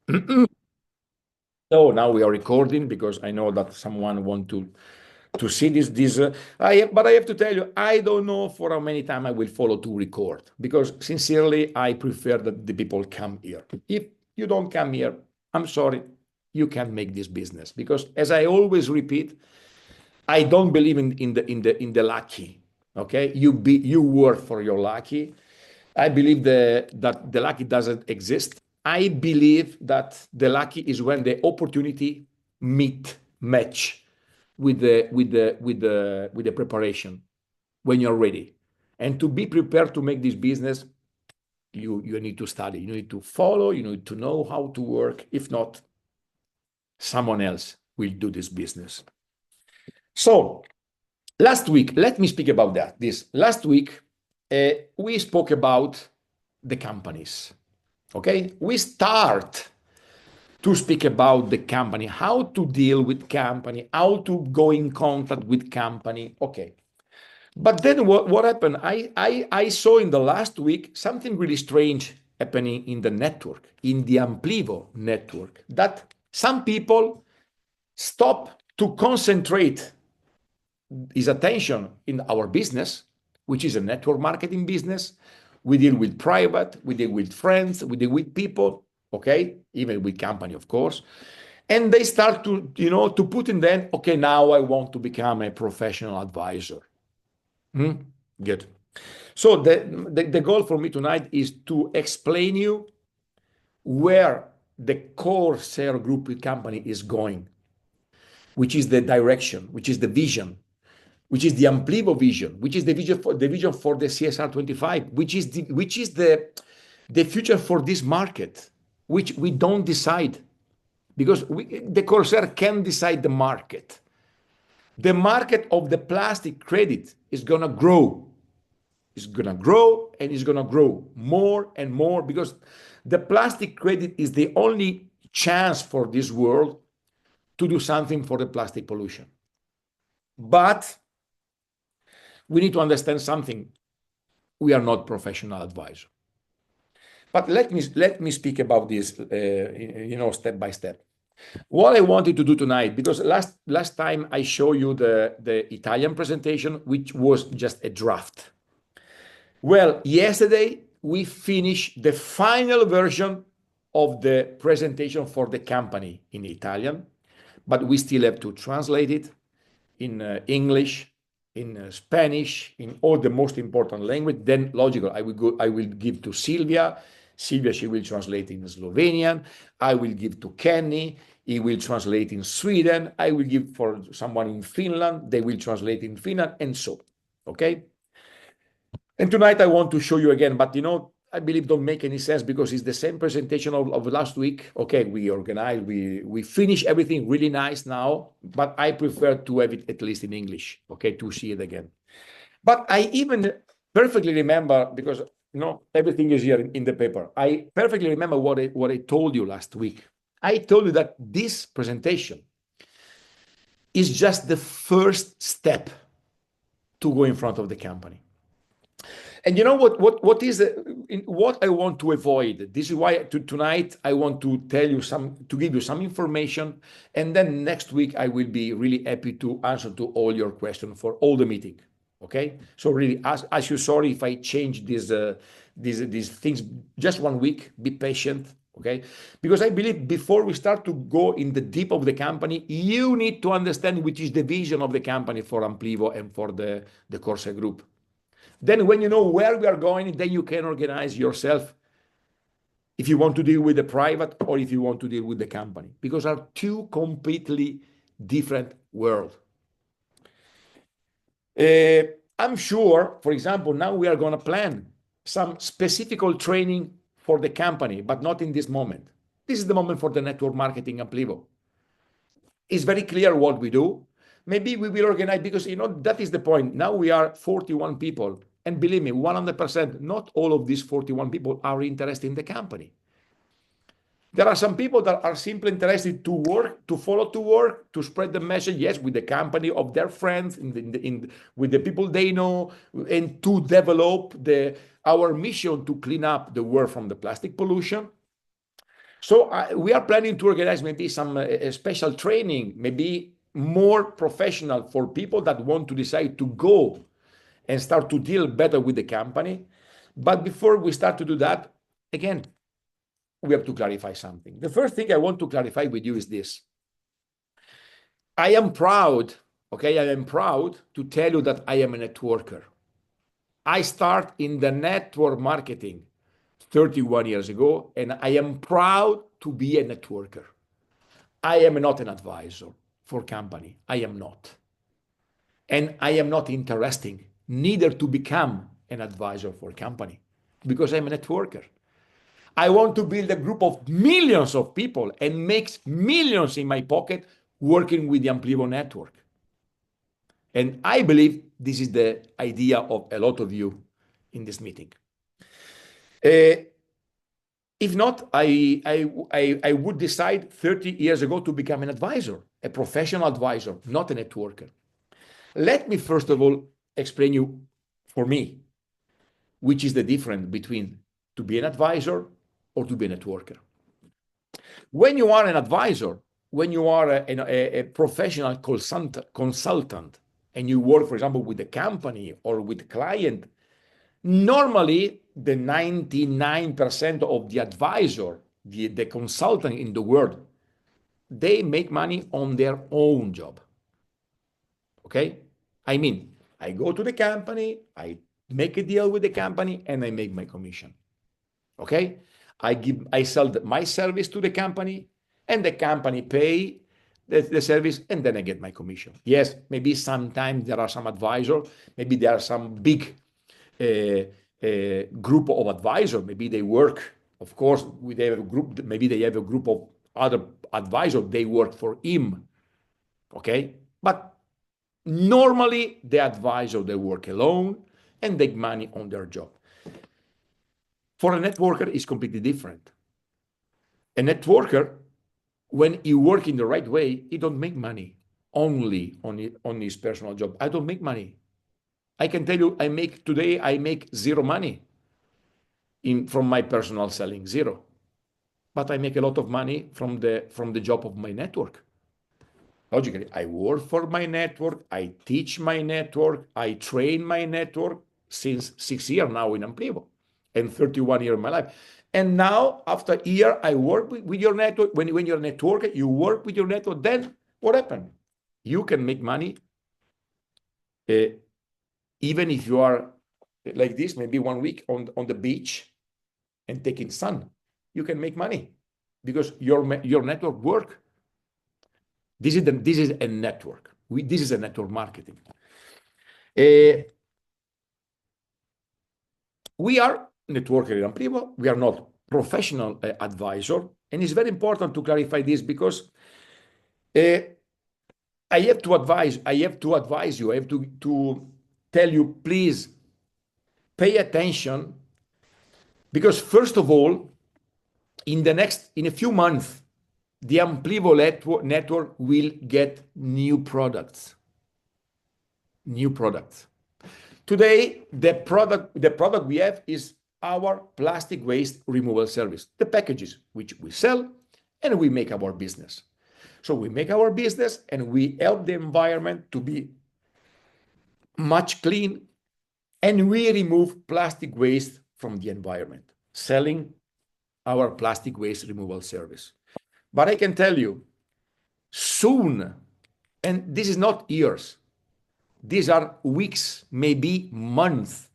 So now we are recording because I know that someone want to see this. But I have to tell you, I don't know for how many time I will follow to record because sincerely, I prefer that the people come here. If you don't come here, I'm sorry, you can't make this business because, as I always repeat, I don't believe in the lucky. Okay, you work for your lucky. I believe that the lucky doesn't exist. I believe that the lucky is when the opportunity match with the preparation when you're ready. And to be prepared to make this business, you need to study, you need to follow, you need to know how to work. If not, someone else will do this business. So last week, let me speak about that. This last week, we spoke about the companies. Okay, we start to speak about the company, how to deal with company, how to go in contact with company. Okay, but then what happened? I saw in the last week something really strange happening in the network, in the Amplivo network, that some people stop to concentrate his attention in our business, which is a network marketing business. We deal with private, we deal with friends, we deal with people, okay, even with company, of course. And they start to put in then, okay, now I want to become a professional advisor. Good. So the goal for me tonight is to explain you where the Corsair Group company is going, which is the direction, which is the vision, which is the Amplivo vision, which is the vision for the CSR 25, which is the future for this market, which we don't decide because the Corsair can decide the market. The market of the plastic credit is gonna grow. It's gonna grow and it's gonna grow more and more because the plastic credit is the only chance for this world to do something for the plastic pollution. But we need to understand something. We are not professional advisors. But let me speak about this, step by step. What I wanted to do tonight, because last time I showed you the Italian presentation, which was just a draft. Well, yesterday we finished the final version of the presentation for the company in Italian, but we still have to translate it in English, in Spanish, in all the most important language. Then logical, I will give to Silvia. Silvia, she will translate in Slovenian. I will give to Kenny. He will translate in Sweden. I will give for someone in Finland. They will translate in Finland, and so, okay? And tonight I want to show you again, but I believe don't make any sense because it's the same presentation of last week. Okay, we organized, we finish everything really nice now, but I prefer to have it at least in English, okay, to see it again. But I even perfectly remember, because everything is here in the paper. I perfectly remember what I told you last week. I told you that this presentation is just the first step to go in front of the company. And you know what I want to avoid? This is why tonight I want to give you some information, and then next week I will be really happy to answer to all your questions for all the meeting. Okay, so really, as you sorry if I change these things just 1 week. Be patient, okay? Because I believe before we start to go in the deep of the company, you need to understand which is the vision of the company for Amplivo and for the Corsair Group. Then when you know where we are going, then you can organize yourself if you want to deal with the private or if you want to deal with the company, because are two completely different worlds. I'm sure, for example, now we are going to plan some specific training for the company, but not in this moment. This is the moment for the network marketing Amplivo. It's very clear what we do. Maybe we will organize, because that is the point. Now we are 41 people. And believe me, 100%, not all of these 41 people are interested in the company. There are some people that are simply interested to work, to follow to work, to spread the message, yes, with the company of their friends, with the people they know, and to develop our mission to clean up the world from the plastic pollution. So we are planning to organize maybe some special training, maybe more professional for people that want to decide to go and start to deal better with the company. But before we start to do that, again, we have to clarify something. The first thing I want to clarify with you is this. I am proud, okay? I am proud to tell you that I am a networker. I start in the network marketing 31 years ago, and I am proud to be a networker. I am not an advisor for company. I am not. And I am not interested neither to become an advisor for company because I'm a networker. I want to build a group of millions of people and make millions in my pocket working with the Amplivo network. And I believe this is the idea of a lot of you in this meeting. If not, I would decide 30 years ago to become an advisor, a professional advisor, not a networker. Let me first of all explain you, for me, which is the difference between to be an advisor or to be a networker. When you are an advisor, when you are a professional consultant, and you work, for example, with a company or with a client, normally the 99% of the advisor, the consultant in the world, they make money on their own job. Okay? I mean, I go to the company, I make a deal with the company, and I make my commission. Okay? I sell my service to the company, and the company pay the service, and then I get my commission. Yes, maybe sometimes there are some advisors, maybe there are some big group of advisors, maybe they work, of course, with a group, maybe they have a group of other advisors, they work for him. Okay? But normally the advisor, they work alone and make money on their job. For a networker, it's completely different. A networker, when you work in the right way, he don't make money only on his personal job. I don't make money. I can tell you, I make zero money from my personal selling, zero. But I make a lot of money from the job of my network. Logically, I work for my network, I teach my network, I train my network since 6 years now in Amplivo and 31 years in my life. And now, after a year, I work with your network. When you're a networker, you work with your network. Then what happened? You can make money even if you are like this, maybe 1 week on the beach and taking sun. You can make money because your network work. This is a network. This is a network marketing. We are networker in Amplivo. We are not professional advisor, and it's very important to clarify this because I have to advise you. I have to tell you, please pay attention, because first of all, in a few months, the Amplivo network will get new products. New products. Today, the product we have is our plastic waste removal service, the packages which we sell, and we make our business. So we make our business and we help the environment to be much clean, and we remove plastic waste from the environment, selling our plastic waste removal service. But I can tell you, soon, and this is not years, these are weeks, maybe months,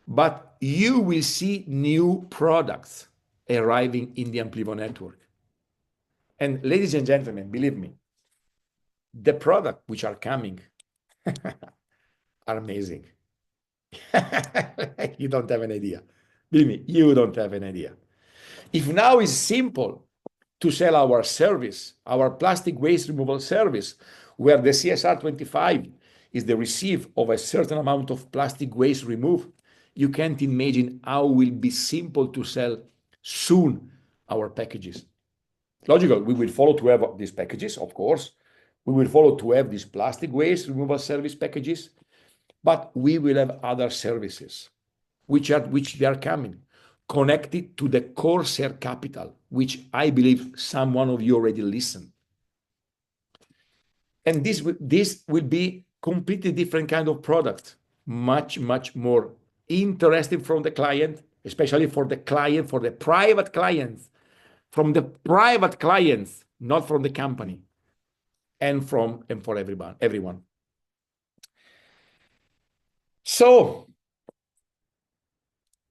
but you will see new products arriving in the Amplivo network. And ladies and gentlemen, believe me, the products which are coming are amazing. You don't have an idea. Believe me, you don't have an idea. If now it's simple to sell our service, our plastic waste removal service, where the CSR 25 is the receipt of a certain amount of plastic waste removed, you can't imagine how it will be simple to sell soon our packages. Logical, we will follow to have these packages, of course. We will follow to have these plastic waste removal service packages, but we will have other services which they are coming. connected to the Corsair Capital, which I believe some one of you already listened. And this will be completely different kind of product, much more interesting from the client, especially for the client, for the private clients, from the private clients, not from the company, and for everyone. So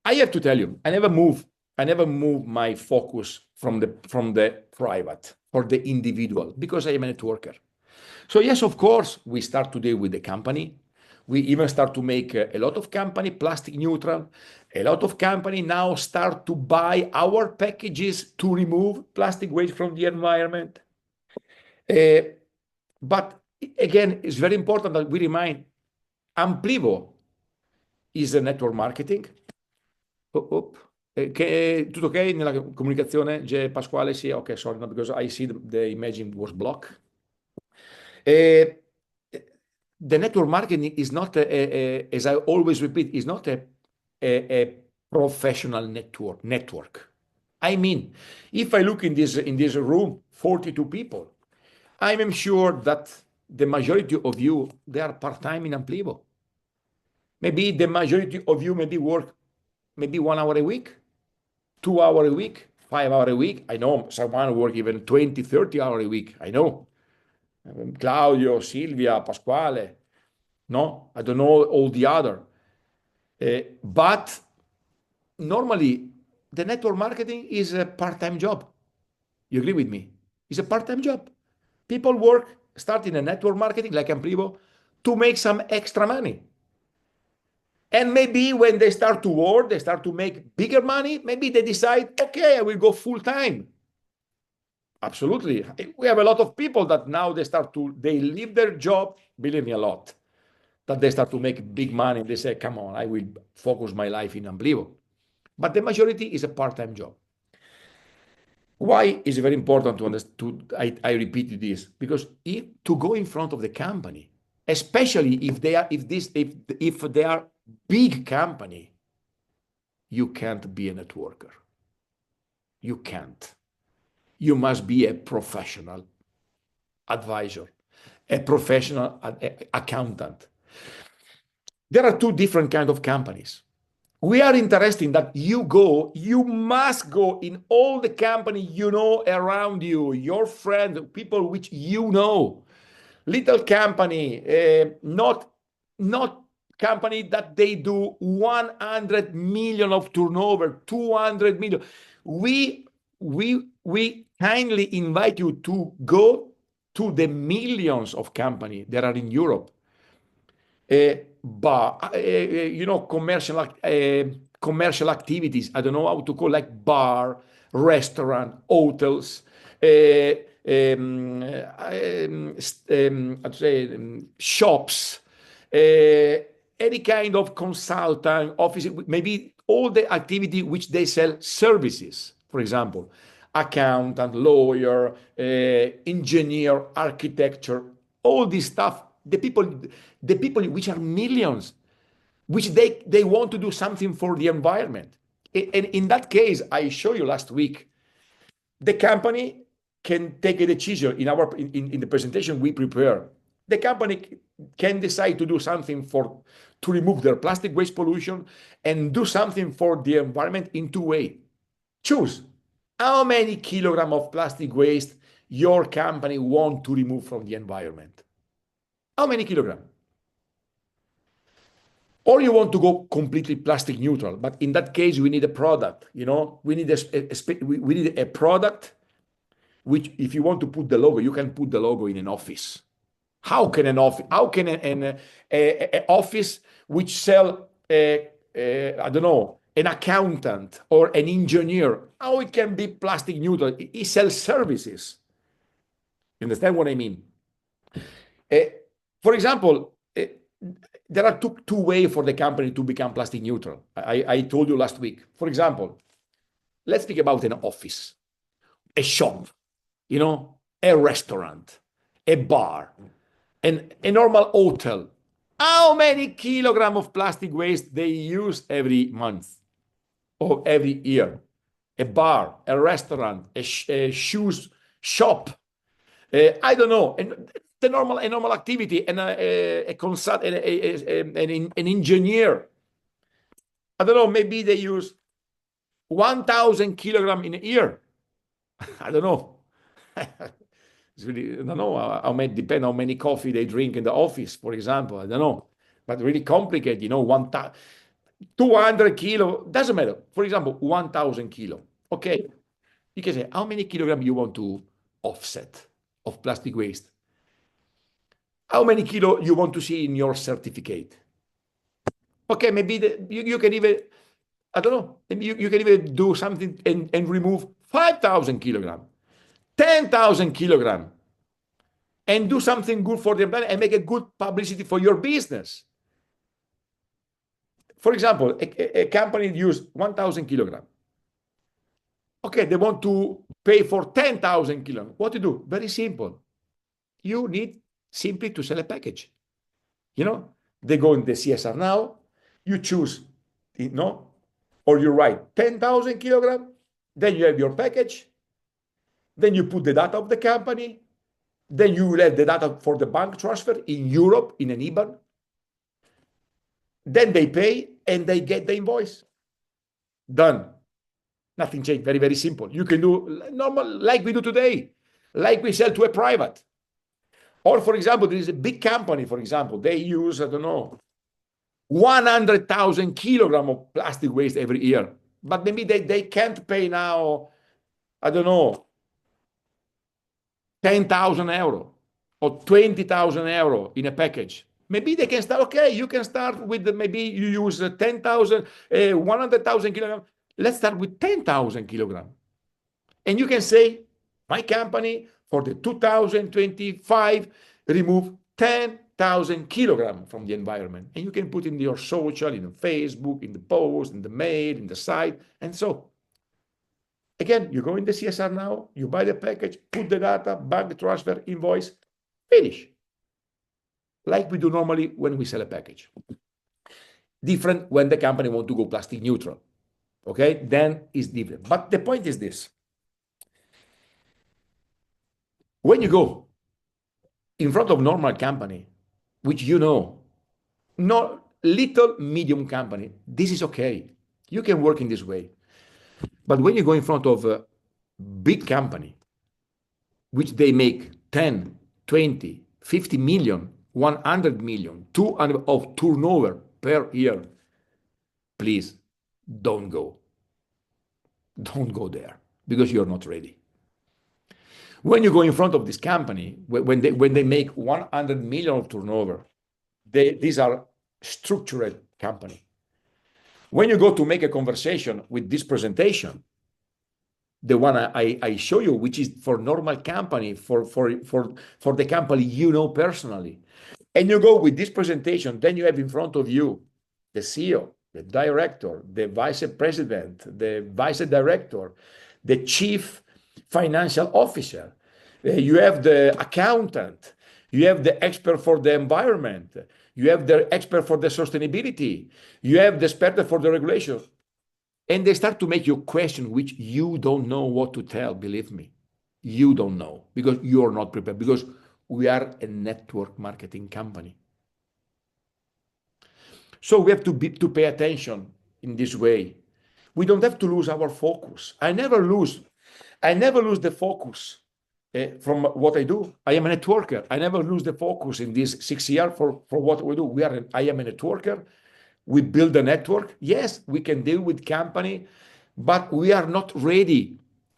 I have to tell you, I never move my focus from the private for the individual, because I am a networker. So yes, of course, we start today with the company. We even start to make a lot of company plastic neutral. A lot of company now start to buy our packages to remove plastic waste from the environment. But again, it's very important that we remind Amplivo is a network marketing. Tutto ok nella comunicazione? Pasquale, sì, ok, sorry, no, because I see the image was blocked. The network marketing is not, as I always repeat, is not a professional network. I mean, if I look in this room, 42 people, I am sure that the majority of you, they are part-time in Amplivo. Maybe the majority of you maybe work maybe 1 hour a week, 2 hours a week, 5 hours a week. I know someone work even 20, 30 hours a week. I know. Claudio, Silvia, Pasquale. No, I don't know all the other. But normally, the network marketing is a part-time job. You agree with me? It's a part-time job. People work starting a network marketing like Amplivo to make some extra money. And maybe when they start to work, they start to make bigger money, maybe they decide, okay, I will go full-time. Absolutely. We have a lot of people that now they leave their job, believe me, a lot, that they start to make big money. They say, come on, I will focus my life in Amplivo. But the majority is a part-time job. Why is it very important to understand? I repeat this because to go in front of the company, especially if they are big company, you can't be a networker. You can't. You must be a professional advisor, a professional accountant. There are two different kinds of companies. We are interested that you must go in all the company you know around you, your friends, people which you know. Little company, not company that they do 100 million of turnover, 200 million. We kindly invite you to go to the millions of companies that are in Europe. Commercial activities. I don't know how to call, like bar, restaurant, hotels, I'd say shops, any kind of consultant office, maybe all the activity which they sell services. For example, accountant, lawyer, engineer, architecture, all this stuff. The people which are millions, which they want to do something for the environment. And in that case, I showed you last week, the company can take a decision in the presentation we prepare. The company can decide to do something to remove their plastic waste pollution and do something for the environment in two ways. Choose how many kilograms of plastic waste your company want to remove from the environment. How many kilograms? Or you want to go completely plastic neutral, but in that case, we need a product. We need a product which, if you want to put the logo, you can put the logo in an office. How can an office which sell I don't know, an accountant or an engineer, how it can be plastic neutral? It sells services. You understand what I mean? For example, there are two ways for the company to become plastic neutral. I told you last week. For example, let's speak about an office, a shop, a restaurant, a bar, and a normal hotel. How many kilograms of plastic waste they use every month? of every year. A bar, a restaurant, a shoes shop. I don't know, and a normal activity, and a consult, an engineer. I don't know. Maybe they use 1,000 kilograms in a year. I don't know. It's really, I don't know how many, depend how many coffee they drink in the office, for example. I don't know, but really complicated. 200 kilo, doesn't matter. For example, 1,000 kilo. Okay, you can say how many kilograms you want to offset of plastic waste. How many kilo you want to see in your certificate? Okay, maybe you can even, I don't know, maybe you can even do something and remove 5,000 kilograms, 10,000 kilograms, and do something good for the planet and make a good publicity for your business. For example, a company use 1,000 kilograms. Okay, they want to pay for 10,000 kilograms. What to do? Very simple. You need simply to sell a package. They go in the CSR now. You choose, or you write 10,000 kilograms. Then you have your package. Then you put the data of the company. Then you will have the data for the bank transfer in Europe in an IBAN. Then they pay and they get the invoice. Done. Nothing changed. Very, very simple. You can do normal like we do today, like we sell to a private. Or, for example, there is a big company, for example, they use, I don't know, 100,000 kilograms of plastic waste every year. But maybe they can't pay now, I don't know, 10,000 euro or 20,000 euro in a package. Maybe they can start, okay, you can start with, maybe you use 10,000, 100,000 kilograms. Let's start with 10,000 kilograms. And you can say, my company for the 2025 remove 10,000 kilograms from the environment. And you can put in your social, in Facebook, in the post, in the mail, in the site. And so, again, you go in the CSR now, you buy the package, put the data, bank transfer, invoice, finish. Like we do normally when we sell a package. Different when the company want to go plastic neutral. Okay, then it's different. But the point is this. When you go in front of normal company, which not little, medium company, this is okay. You can work in this way. But when you go in front of a big company, which they make 10, 20, 50 million, 100 million, 200 of turnover per year, please don't go. Don't go there because you're not ready. When you go in front of this company, when they make 100 million of turnover, these are structured company. When you go to make a conversation with this presentation, the one I show you, which is for normal company, for the company personally, and you go with this presentation, then you have in front of you the CEO, the director, the vice president, the vice director, the chief financial officer. You have the accountant. You have the expert for the environment. You have the expert for the sustainability. You have the expert for the regulation. And they start to make you question which you don't know what to tell, believe me. You don't know because you're not prepared, because we are a network marketing company. So we have to pay attention in this way. We don't have to lose our focus. I never lose the focus from what I do. I am a networker. I never lose the focus in these 6 years for what we do. I am a networker. We build a network. Yes, we can deal with company, but we are not ready.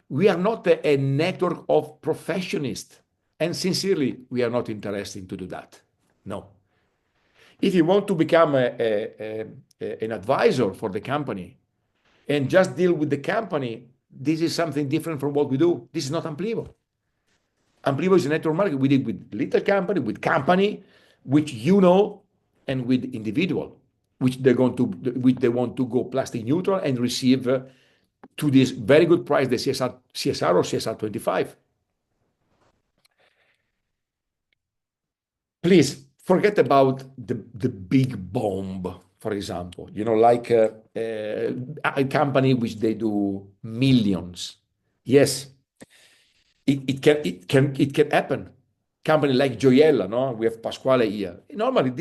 We are not a network of professionists. And sincerely, we are not interested to do that. No. If you want to become an advisor for the company and just deal with the company, this is something different from what we do. This is not Amplivo. Amplivo is a network market. We deal with little company, with company, which and with individual, which they want to go plastic neutral and receive to this very good price, the CSR or CSR 25. Please forget about the big bomb for example, like a company which they do millions. Yes, it can happen. Company like Gioiella, no? We have Pasquale here. Normally,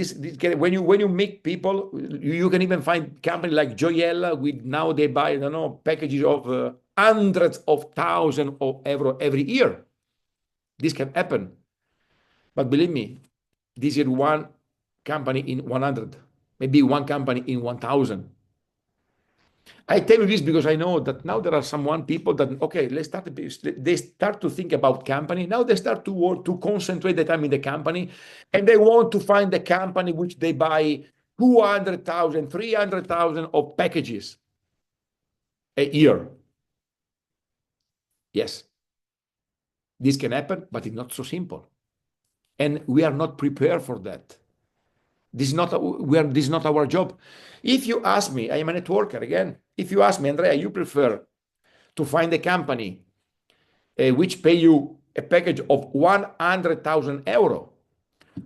when you meet people, you can even find company like Gioiella with now they buy, packages of hundreds of thousands of euro every year. This can happen, but believe me, this is one company in 100, maybe one company in 1,000. I tell you this because I know that now there are people that, okay, they start to think about company. Now they start to work, to concentrate the time in the company, and they want to find the company which they buy 200,000, 300,000 of packages a year. Yes, this can happen, but it's not so simple. And we are not prepared for that. This is not our job. If you ask me, I am a networker again. If you ask me, Andrea, you prefer to find a company which pay you a package of 100,000 euro,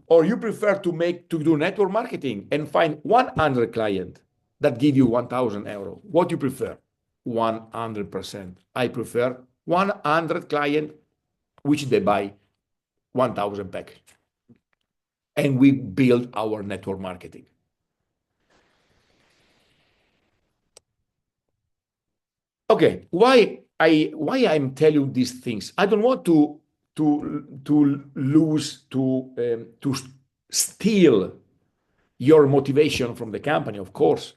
or you prefer to do network marketing and find 100 clients that give you 1,000 euro? What do you prefer? 100%. I prefer 100 clients which they buy 1,000 package. And we build our network marketing. Okay, why I'm telling you these things? I don't want to steal your motivation from the company, of course.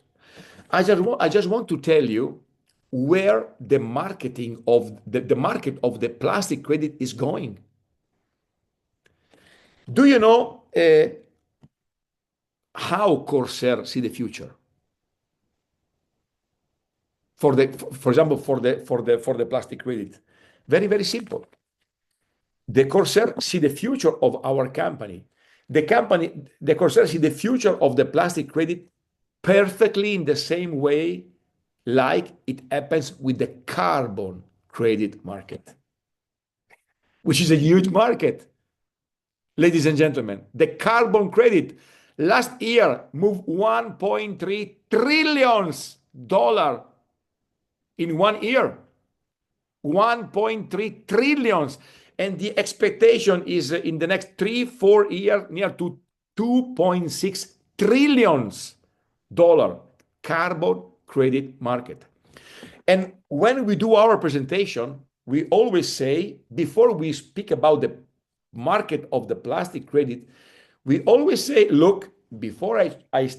I just want to tell you where the market of the plastic credit is going. Do you know how Corsair see the future? For example, for the plastic credit, very, very simple. The Corsair see the future of our company. The Corsair see the future of the plastic credit perfectly in the same way like it happens with the carbon credit market, which is a huge market. Ladies and gentlemen, the carbon credit last year moved $1.3 trillion in 1 year. 1.3 trillion. And the expectation is in the next 3-4 years, near to $2.6 trillion carbon credit market. And when we do our presentation, we always say, before we speak about the market of the plastic credit, we always say, look, before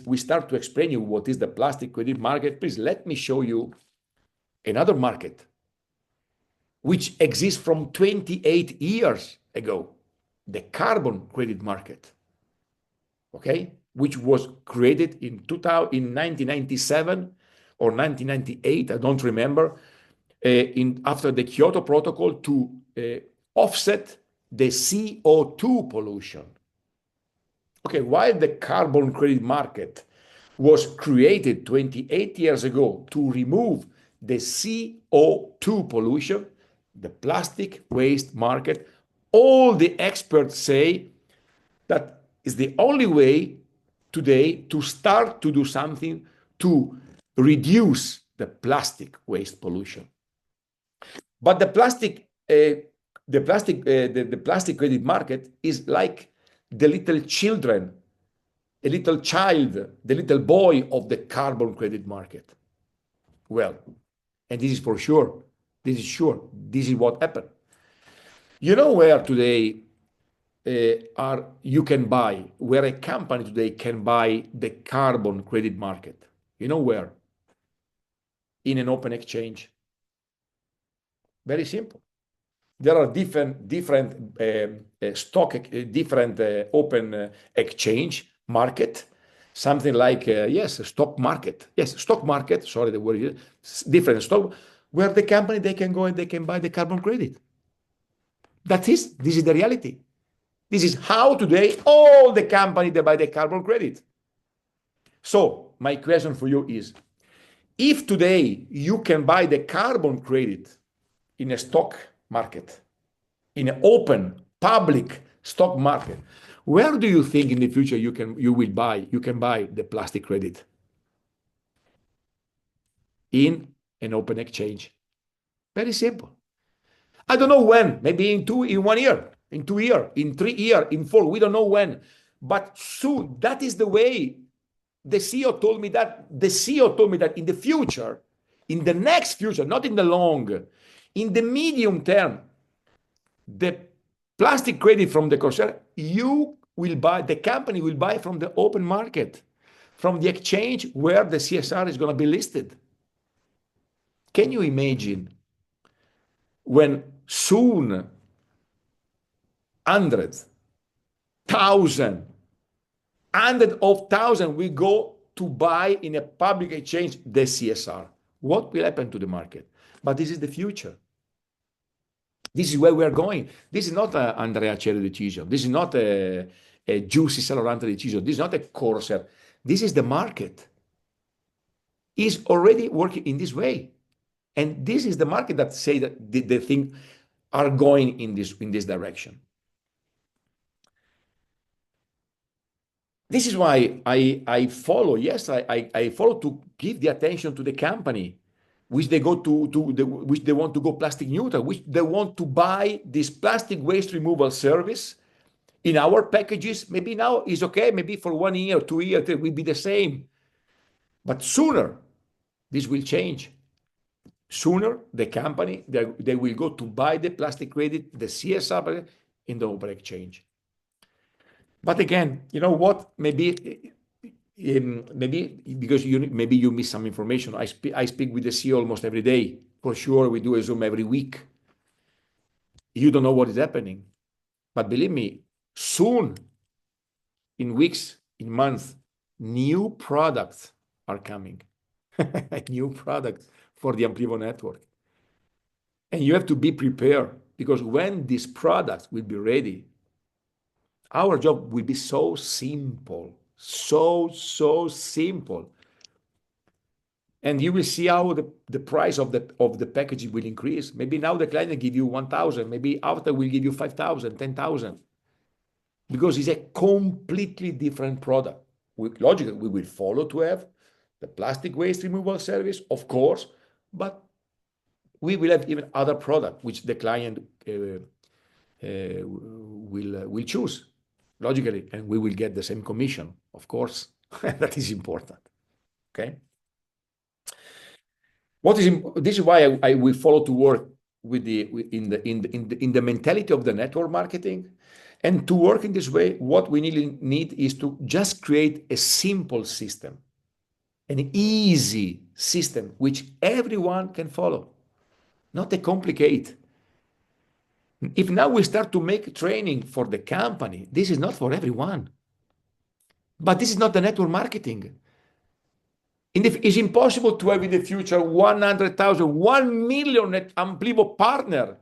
we start to explain you what is the plastic credit market, please let me show you another market which exists from 28 years ago, the carbon credit market, okay, which was created in 1997 or 1998, I don't remember, after the Kyoto Protocol to offset the CO2 pollution. Okay, while the carbon credit market was created 28 years ago to remove the CO2 pollution, the plastic waste market, all the experts say that is the only way today to start to do something to reduce the plastic waste pollution. But the plastic credit market is like the little child, the little boy of the carbon credit market. Well, and this is for sure. This is sure. This is what happened. You know where today where a company today can buy the carbon credit market? You know where? In an open exchange. Very simple. There are different open exchange market, something like stock market. Yes, stock market. Sorry, the word is different stock, where the company they can go and they can buy the carbon credit. This is the reality. This is how today all the companies they buy the carbon credit. So my question for you is, if today you can buy the carbon credit in a stock market, in an open public stock market, where do you think in the future you can buy the plastic credit? in an open exchange. Very simple. I don't know when, maybe in 1 year, in 2 years, in 3 years, in 4, we don't know when, but soon. That is the way. The CEO told me that in the future, in the next future, not in the long, in the medium term, the plastic credit from the Corsair, the company will buy from the open market, from the exchange where the CSR is going to be listed. Can you imagine when soon hundreds of thousands will go to buy in a public exchange the CSR? What will happen to the market? But this is the future. This is where we are going. This is not an Andrea Acerri decision. This is not a Giussi Salorante decision. This is not a Corsair. This is the market. Is already working in this way. And this is the market that say that the thing are going in this direction. This is why I follow. Yes, I follow to give the attention to the company, which they go which they want to go plastic neutral, which they want to buy this plastic waste removal service in our packages. Maybe now is okay. Maybe for 1 year, 2 years, it will be the same. But sooner, this will change. Sooner, the company, they will go to buy the plastic credit, the CSR in the open exchange. But again, you know what? Maybe because maybe you miss some information. I speak with the CEO almost every day. For sure, we do a Zoom every week. You don't know what is happening. But believe me, soon, in weeks, in months, new products are coming. New products for the Amplivo network. And you have to be prepared, because when these products will be ready, our job will be so simple, so simple. And you will see how the price of the package will increase. Maybe now the client will give you 1,000, maybe after will give you 5,000, 10,000. Because it's a completely different product. Logically, we will follow to have the plastic waste removal service, of course, but we will have even other product which the client will choose, logically, and we will get the same commission, of course. That is important. Okay. This is why I will follow to work with in the mentality of the network marketing. And to work in this way, what we need is to just create a simple system, an easy system which everyone can follow, not a complicated. If now we start to make training for the company, this is not for everyone. But this is not the network marketing. It's impossible to have in the future 100,000, 1 million Amplivo partner,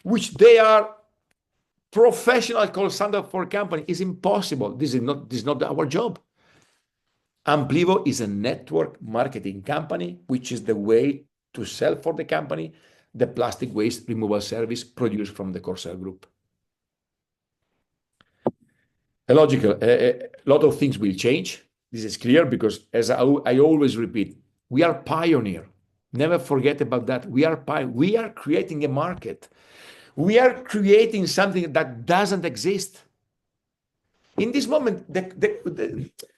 which they are professional call center for company. Is impossible. This is not our job. Amplivo is a network marketing company, which is the way to sell for the company the plastic waste removal service produced from the Corsair Group. A lot of things will change. This is clear because, as I always repeat, we are pioneer. Never forget about that. We are creating a market. We are creating something that doesn't exist. In this moment,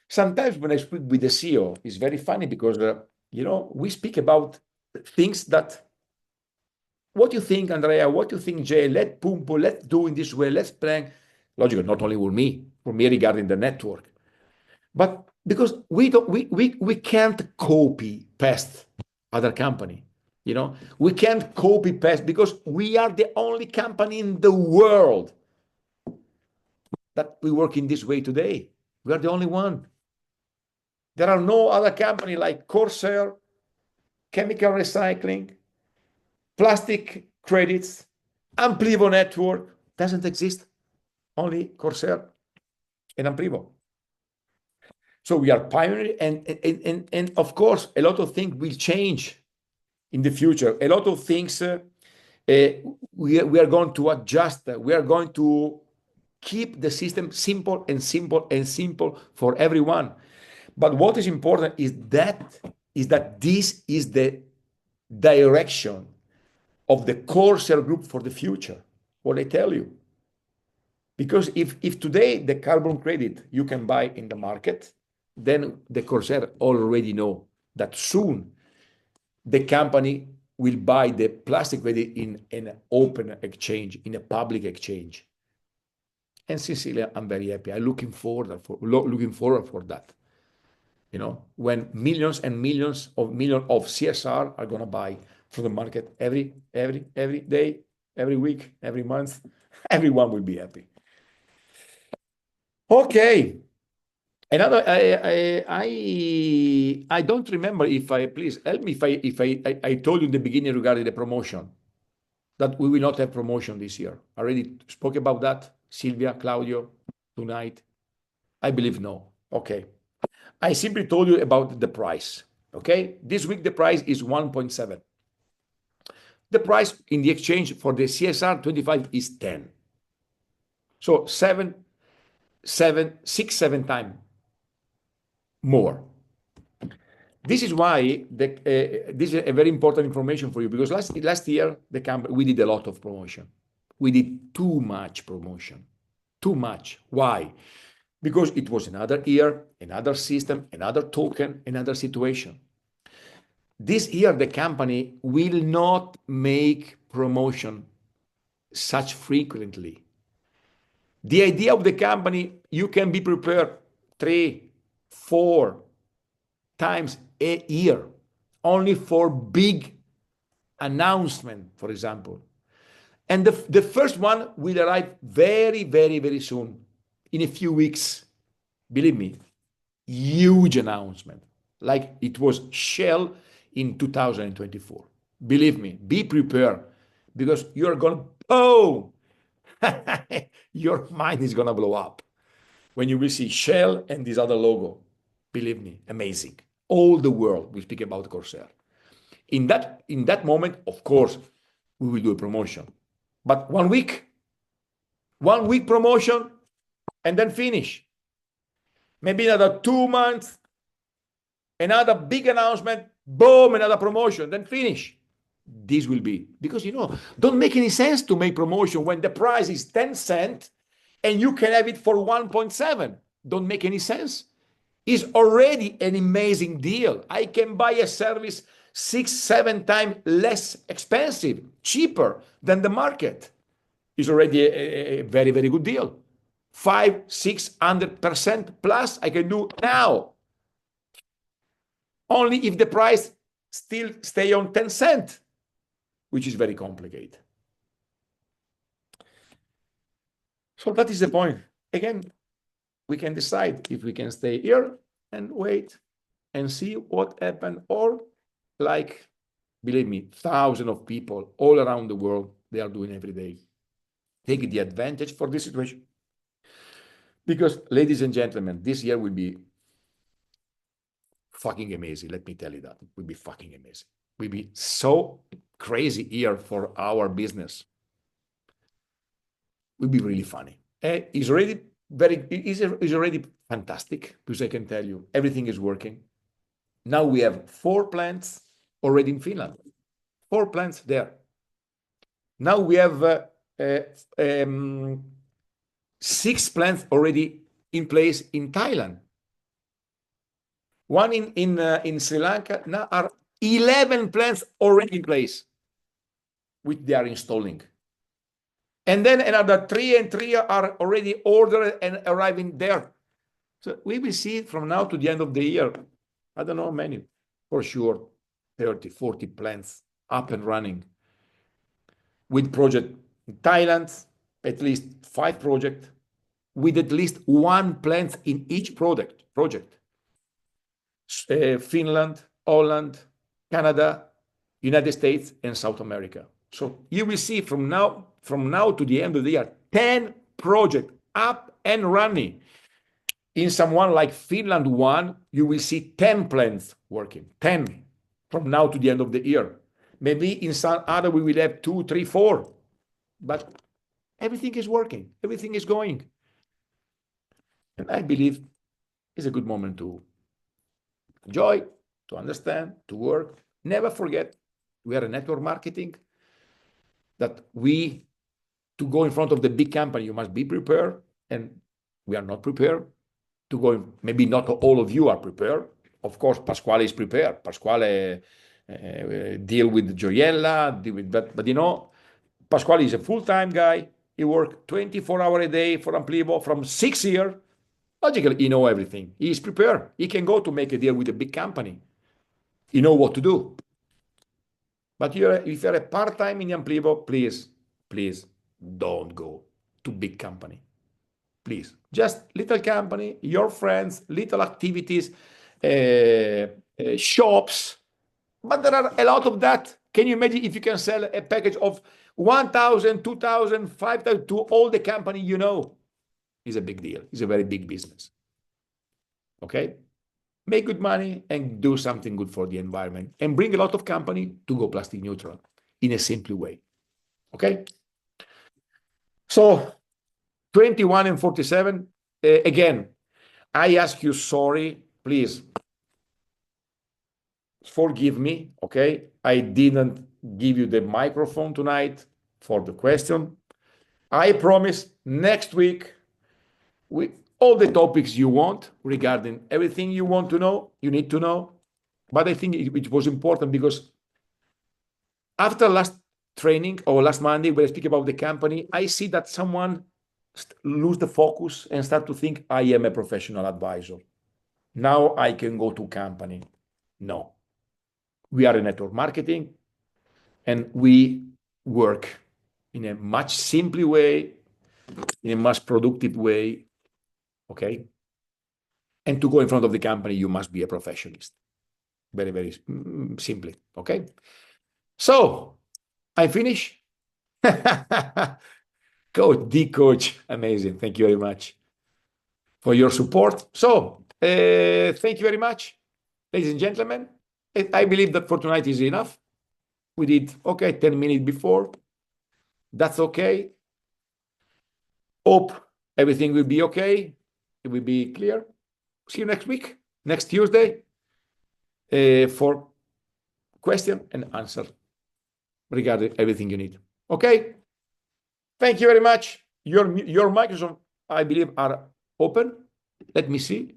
sometimes when I speak with the CEO, it's very funny because, we speak about things that, what do you think, Andrea? What do you think, Jay? Let's do in this way. Let's plan. Logically, not only for me regarding the network, but because we can't copy past other company. We can't copy past because we are the only company in the world that we work in this way today. We are the only one. There are no other company like Corsair, chemical recycling, plastic credits, Amplivo network. Doesn't exist. Only Corsair and Amplivo. So we are pioneering, and of course, a lot of things will change in the future. A lot of things we are going to adjust. We are going to keep the system simple for everyone. But what is important is that this is the direction of the Corsair Group for the future. What I tell you. Because if today the carbon credit you can buy in the market, then the Corsair already know that soon the company will buy the plastic credit in an open exchange, in a public exchange. And sincerely, I'm very happy. I'm looking forward for that. You know, when millions and millions of CSR are gonna buy from the market every day, every week, every month, everyone will be happy. Okay. Another, I don't remember if please help me if I told you in the beginning regarding the promotion that we will not have promotion this year. I already spoke about that, Silvia, Claudio, tonight. I believe no. Okay. I simply told you about the price. Okay. This week the price is 1.7. The price in the exchange for the CSR 25 is 10. So 6, 7 times more. This is why this is a very important information for you, because last year the company we did a lot of promotion. We did too much promotion, too much. Why? Because it was another year, another system, another token, another situation. This year the company will not make promotion such frequently. The idea of the company, you can be prepared 3, 4 times a year, only for big announcement, for example. And the first one will arrive very, very, very soon, in a few weeks. Believe me, huge announcement, like it was Shell in 2024. Believe me, be prepared, because you're going to, oh, your mind is going to blow up when you will see Shell and this other logo. Believe me, amazing. All the world will speak about Corsair. In that moment, of course, we will do a promotion. But 1 week promotion, and then finish. Maybe another 2 months, another big announcement, boom, another promotion, then finish. This will be, because, you know, don't make any sense to make promotion when the price is 10 cents and you can have it for 1.7. Don't make any sense. It's already an amazing deal. I can buy a service 6, 7 times less expensive, cheaper than the market. It's already a very, very good deal. 500-600% plus I can do now. Only if the price still stay on 10 cents, which is very complicated. So that is the point. Again, we can decide if we can stay here and wait and see what happened, or, like, believe me, thousands of people all around the world, they are doing every day. Take the advantage for this situation. Because, ladies and gentlemen, this year will be fucking amazing. Let me tell you that. It will be fucking amazing. It will be so crazy year for our business. It will be really funny. It's already already fantastic, because I can tell you everything is working. Now we have 4 plants already in Finland. 4 plants there. Now we have 6 plants already in place in Thailand. 1 in Sri Lanka. Now are 11 plants already in place, which they are installing. And then another 3 and 3 are already ordered and arriving there. So we will see from now to the end of the year, I don't know how many, for sure, 30, 40 plants up and running. With project in Thailand, at least 5 projects, with at least 1 plant in each project. Finland, Holland, Canada, United States, and South America. So you will see from now to the end of the year, 10 projects up and running. In someone like Finland 1, you will see 10 plants working, 10 from now to the end of the year. Maybe in some other we will have 2, 3, 4, but everything is working, everything is going. And I believe it's a good moment to enjoy, to understand, to work. Never forget, We are a network marketing that to go in front of the big company, you must be prepared, and we are not prepared to go. Maybe not all of you are prepared. Of course, Pasquale is prepared. Pasquale deal with Gioiella, but you know, Pasquale is a full-time guy. He works 24 hours a day for Amplivo from 6 years. Logically, he knows everything. He is prepared. He can go to make a deal with a big company. He knows what to do. But if you're a part-time in Amplivo, please don't go to big company. Please, just little company, your friends, little activities, shops. But there are a lot of that. Can you imagine if you can sell a package of 1,000, 2,000, 5,000 to all the company you know? It's a big deal. It's a very big business. Okay? Make good money and do something good for the environment and bring a lot of company to go plastic neutral in a simple way. Okay? So 21 and 47, again, I ask you sorry, please forgive me, okay? I didn't give you the microphone tonight for the question. I promise next week, with all the topics you want regarding everything you want to know, you need to know. But I think it was important because after last training or last Monday, when I speak about the company, I see that someone lose the focus and start to think, I am a professional advisor. Now I can go to company. No. We are a network marketing, and we work in a much simpler way, in a much productive way, okay? And to go in front of the company, you must be a professionalist. Very, very simply, okay? So, I finish. Coach, amazing. Thank you very much for your support. So, thank you very much, ladies and gentlemen. I believe that for tonight is enough. We did, 10 minutes before. That's okay. Hope everything will be okay. It will be clear. See you next week, next Tuesday, for question and answer regarding everything you need. Okay? Thank you very much. Your Microsoft, I believe, are open. Let me see.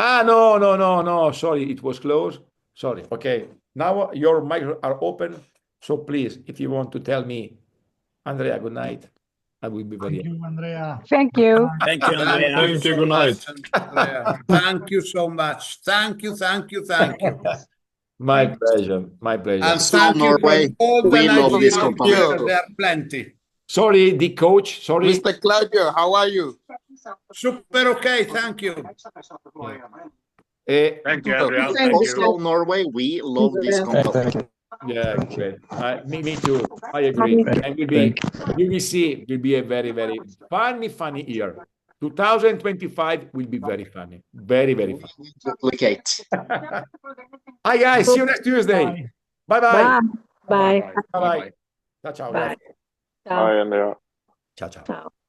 No. Sorry, it was closed. Sorry. Okay. Now your mics are open. So please, if you want to tell me, Andrea, good night, I will be very happy. Thank you, Andrea. Thank you. Thank you, Andrea. Thank you. Good night. Andrea. Thank you so much. Thank you. My pleasure. And thank you Norway. for all the We love this Nigerian company. players. There are plenty. Sorry, the coach. Sorry. Mr. Claudio, how are you? Super okay. Thank you. Thank you, Andrea. Thank Oslo, you. Norway, we love this company. Yeah, great. Me too. I agree. And you will see, it will be a very, very funny year. 2025 will be very funny. Very, very funny. Duplicate. Hi, guys. See you next Tuesday. Bye-bye. Bye. Bye. Bye-bye. Ciao, ciao. Bye. Bye, Andrea. Ciao, ciao. Ciao.